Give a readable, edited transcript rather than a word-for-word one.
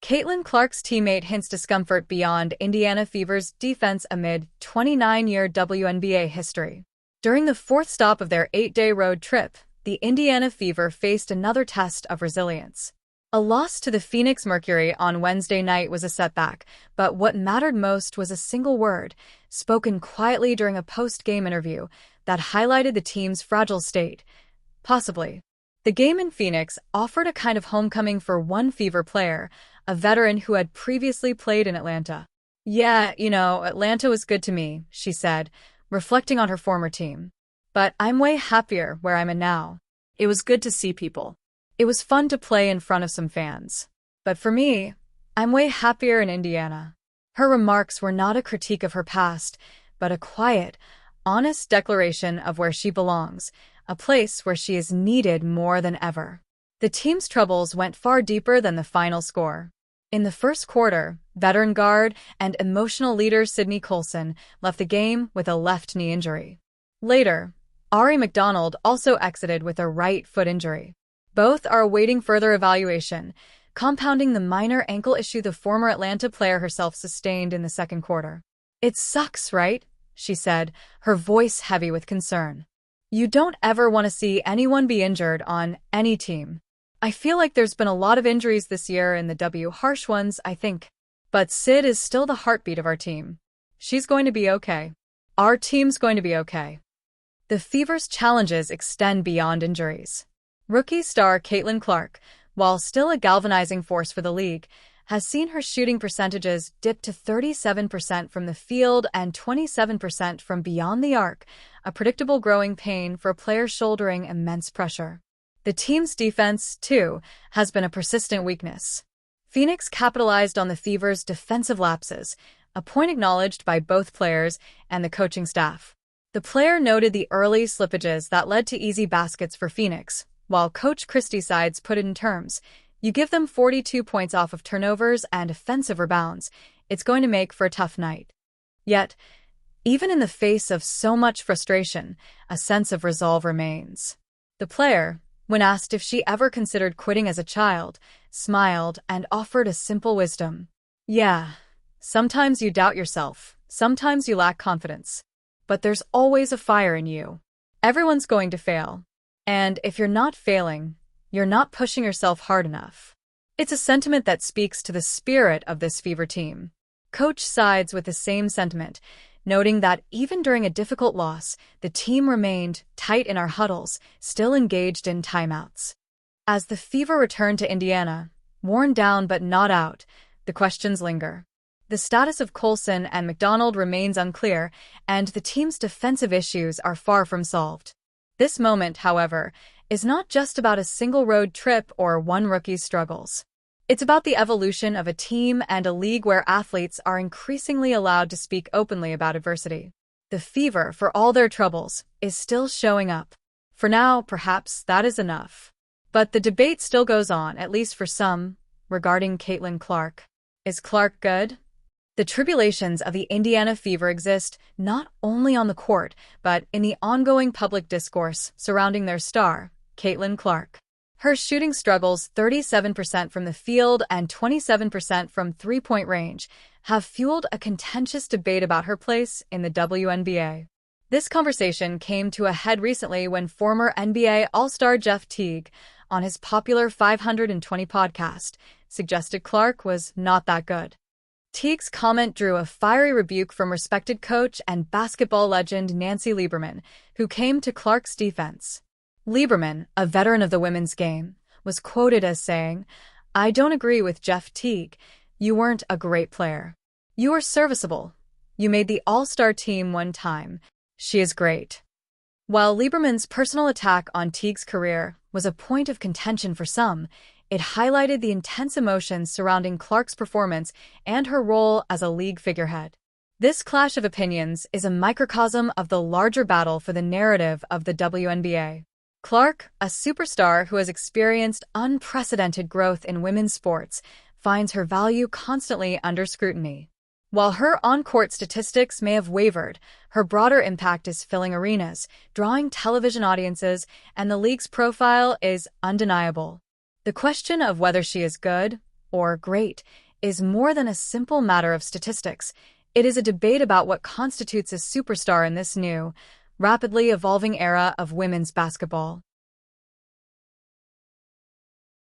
Caitlin Clark's teammate hints discomfort beyond Indiana Fever's defense amid 29-year WNBA history. During the fourth stop of their 8-day road trip, the Indiana Fever faced another test of resilience. A loss to the Phoenix Mercury on Wednesday night was a setback, but what mattered most was a single word, spoken quietly during a post-game interview, that highlighted the team's fragile state. Possibly. The game in Phoenix offered a kind of homecoming for one Fever player, a veteran who had previously played in Atlanta. "Yeah, Atlanta was good to me," she said, reflecting on her former team. "But I'm way happier where I'm at now. It was good to see people. It was fun to play in front of some fans. But for me, I'm way happier in Indiana." Her remarks were not a critique of her past, but a quiet, honest declaration of where she belongs, a place where she is needed more than ever. The team's troubles went far deeper than the final score. In the first quarter, veteran guard and emotional leader Sydney Colson left the game with a left knee injury. Later, Ari McDonald also exited with a right foot injury. Both are awaiting further evaluation, compounding the minor ankle issue the former Atlanta player herself sustained in the second quarter. "It sucks, right?" she said, her voice heavy with concern. "You don't ever want to see anyone be injured on any team. I feel like there's been a lot of injuries this year in the harsh ones, I think. But Sid is still the heartbeat of our team. She's going to be okay. Our team's going to be okay." The Fever's challenges extend beyond injuries. Rookie star Caitlin Clark, while still a galvanizing force for the league, has seen her shooting percentages dip to 37% from the field and 27% from beyond the arc, a predictable growing pain for a player shouldering immense pressure. The team's defense, too, has been a persistent weakness. Phoenix capitalized on the Fever's defensive lapses, a point acknowledged by both players and the coaching staff. The player noted the early slippages that led to easy baskets for Phoenix, while Coach Christie Sides put it in terms, "You give them 42 points off of turnovers and offensive rebounds, it's going to make for a tough night." Yet, even in the face of so much frustration, a sense of resolve remains. The player, when asked if she ever considered quitting as a child, smiled and offered a simple wisdom. "Yeah, sometimes you doubt yourself, sometimes you lack confidence. But there's always a fire in you. Everyone's going to fail. And if you're not failing, you're not pushing yourself hard enough." It's a sentiment that speaks to the spirit of this Fever team. Coach sides with the same sentiment, noting that even during a difficult loss, the team remained tight in our huddles, still engaged in timeouts. As the Fever return to Indiana, worn down but not out, the questions linger. The status of Colson and McDonald remains unclear, and the team's defensive issues are far from solved. This moment, however, is not just about a single road trip or one rookie's struggles. It's about the evolution of a team and a league where athletes are increasingly allowed to speak openly about adversity. The Fever, for all their troubles, is still showing up. For now, perhaps that is enough. But the debate still goes on, at least for some, regarding Caitlin Clark. Is Clark good? The tribulations of the Indiana Fever exist not only on the court, but in the ongoing public discourse surrounding their star, Caitlin Clark. Her shooting struggles, 37% from the field and 27% from three-point range, have fueled a contentious debate about her place in the WNBA. This conversation came to a head recently when former NBA All-Star Jeff Teague, on his popular 520 podcast, suggested Clark was not that good. Teague's comment drew a fiery rebuke from respected coach and basketball legend Nancy Lieberman, who came to Clark's defense. Lieberman, a veteran of the women's game, was quoted as saying, "I don't agree with Jeff Teague. You weren't a great player. You were serviceable. You made the All-Star team one time. She is great." While Lieberman's personal attack on Teague's career was a point of contention for some, it highlighted the intense emotions surrounding Clark's performance and her role as a league figurehead. This clash of opinions is a microcosm of the larger battle for the narrative of the WNBA. Clark, a superstar who has experienced unprecedented growth in women's sports, finds her value constantly under scrutiny. While her on-court statistics may have wavered, her broader impact is filling arenas, drawing television audiences, and the league's profile is undeniable. The question of whether she is good or great, is more than a simple matter of statistics. It is a debate about what constitutes a superstar in this new, rapidly evolving era of women's basketball.